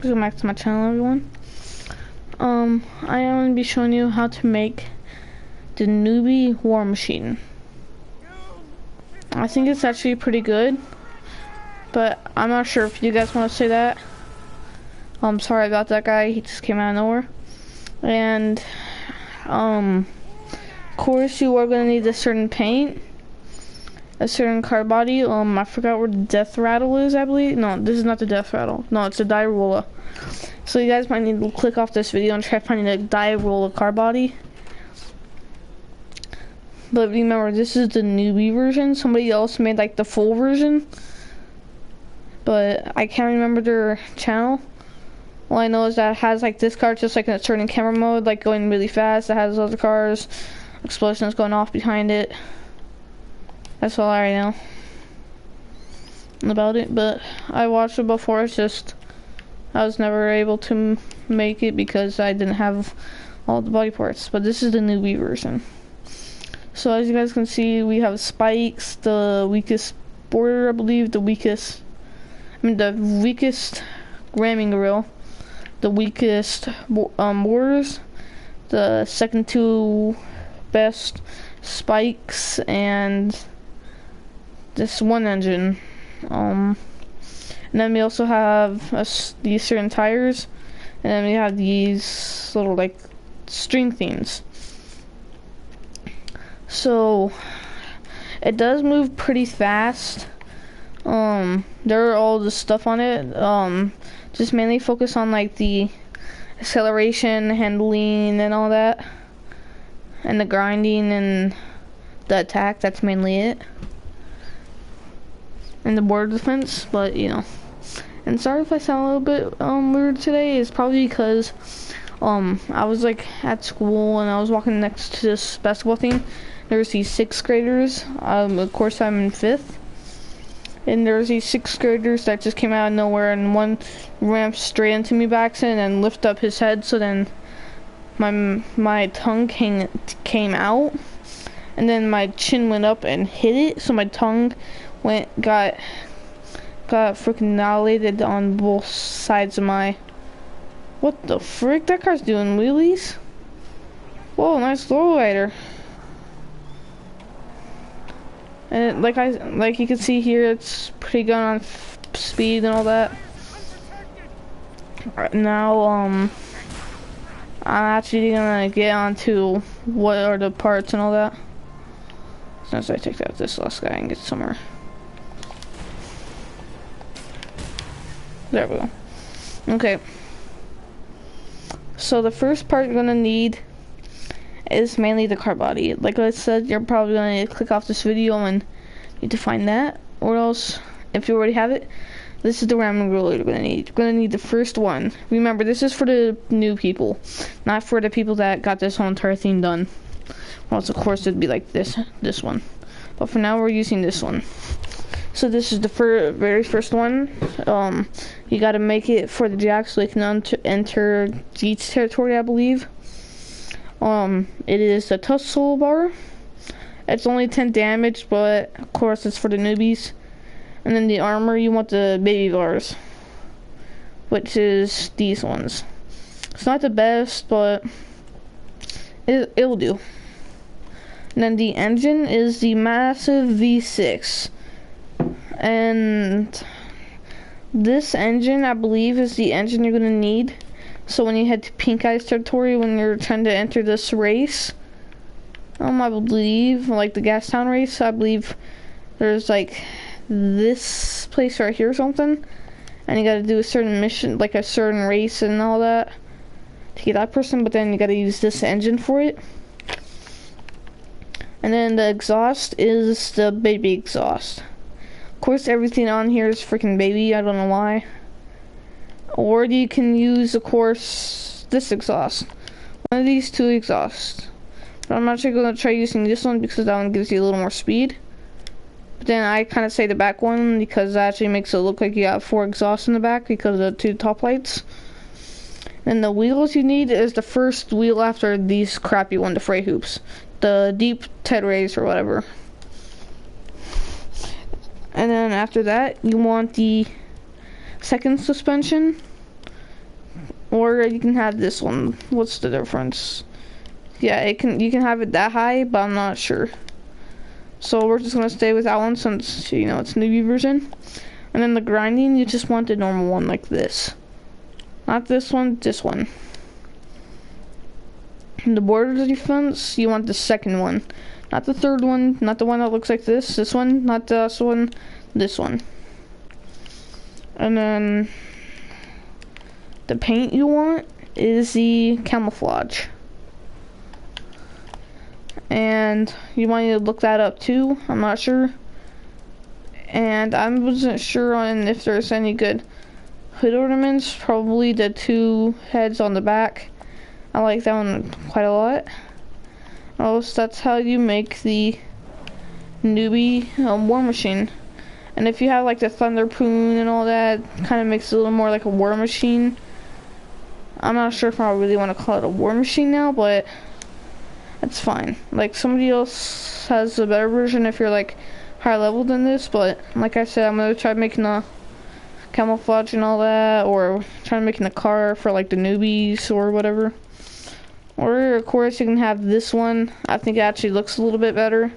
Welcome back to my channel, everyone. I am going to be showing you how to make the newby war machine. I think it's actually pretty good, but I'm not sure if you guys want to say that. I'm sorry about that guy, he just came out of nowhere. And of course you are going to need a certain paint, a certain car body. I forgot where the death rattle is, I believe. No, this is not the death rattle. No, it's a dirola. So you guys might need to click off this video and try finding a dirola car body. But remember, this is the newbie version. Somebody else made like the full version, but I can't remember their channel. All I know is that it has like this car just like in a certain camera mode, like going really fast. It has other cars, explosions going off behind it. That's all I know about it, but I watched it before. It's just I was never able to make it because I didn't have all the body parts. But this is the newbie version. So as you guys can see, we have spikes, the weakest border, I believe, the weakest ramming grill, the weakest borders, the second two best spikes, and this one engine. And then we also have these certain tires, and then we have these little like string things. So it does move pretty fast. There are all the stuff on it. Just mainly focus on like the acceleration, handling, and all that, and the grinding and the attack. That's mainly it. And the border defense, but you know. And sorry if I sound a little bit weird today. It's probably because I was like at school and I was walking next to this basketball thing. There's these 6th graders. Of course I'm in 5th. And there's these 6th graders that just came out of nowhere, and one ran straight into me by accident and lifted up his head, so then my tongue came out, and then my chin went up and hit it, so my tongue got freaking annihilated on both sides of my... What the frick? That car's doing wheelies? Whoa, nice lowrider. And like you can see here, it's pretty good on speed and all that. Right now, I'm actually gonna get onto what are the parts and all that. Since I take out this last guy and get somewhere. There we go. Okay. So the first part you're gonna need is mainly the car body. Like I said, you're probably gonna need to click off this video and need to find that, or else if you already have it, this is the ramming grill you're gonna need. You're gonna need the first one. Remember, this is for the new people, not for the people that got this whole entire thing done. Well, of course it'd be like this one, but for now we're using this one. So this is the very first one. You gotta make it for the jack so they can enter Jeet's territory, I believe. It is a tussle bar. It's only 10 damage, but of course it's for the newbies. And then the armor, you want the baby bars, which is these ones. It's not the best, but it'll do. And then the engine is the massive V6. And this engine, I believe, is the engine you're gonna need. So when you head to Pink Eye's territory, when you're trying to enter this race, I believe, like the Gastown race, I believe there's like this place right here or something, and you gotta do a certain mission, like a certain race and all that, to get that person, but then you gotta use this engine for it. And then the exhaust is the baby exhaust. Of course, everything on here is freaking baby, I don't know why. Or you can use, of course, this exhaust. One of these two exhausts. But I'm actually going to try using this one because that one gives you a little more speed. But then I kind of say the back one because that actually makes it look like you got 4 exhausts in the back because of the 2 top lights. Then the wheels you need is the first wheel after these crappy one, the fray hoops. The deep Ted Rays or whatever. And then after that, you want the second suspension. or you can have this one. What's the difference? Yeah, you can have it that high, but I'm not sure. So we're just gonna stay with that one since, you know, it's newbie version. And then the grinding, you just want the normal one like this. Not this one, this one. And the border defense, you want the second one. Not the third one, not the one that looks like this one, not this one, this one. And then the paint you want is the camouflage. And you want to look that up too, I'm not sure. And I wasn't sure on if there's any good hood ornaments, probably the 2 heads on the back. I like that one quite a lot. Also, that's how you make the newbie war machine. And if you have like the thunder poon and all that, kind of makes it a little more like a war machine. I'm not sure if I really want to call it a war machine now, but it's fine. Like, somebody else has a better version if you're like higher level than this, but like I said, I'm gonna try making the camouflage and all that, or try making the car for like the newbies or whatever. Or of course you can have this one. I think it actually looks a little bit better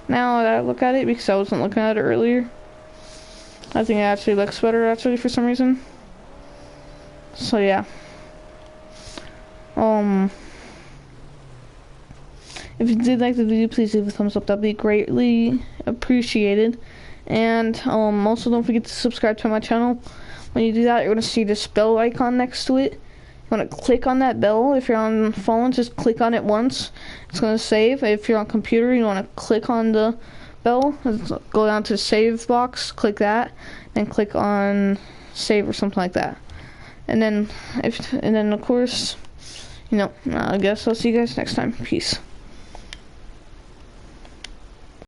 now that I look at it, because I wasn't looking at it earlier. I think it actually looks better actually for some reason. So yeah. If you did like the video, please leave a thumbs up. That'd be greatly appreciated. And also don't forget to subscribe to my channel. When you do that, you're gonna see this bell icon next to it. You want to click on that bell. If you're on phone, just click on it once. It's going to save. If you're on computer, you want to click on the bell. Go down to the save box, click that, and click on save or something like that. And then of course, you know, I guess I'll see you guys next time. Peace.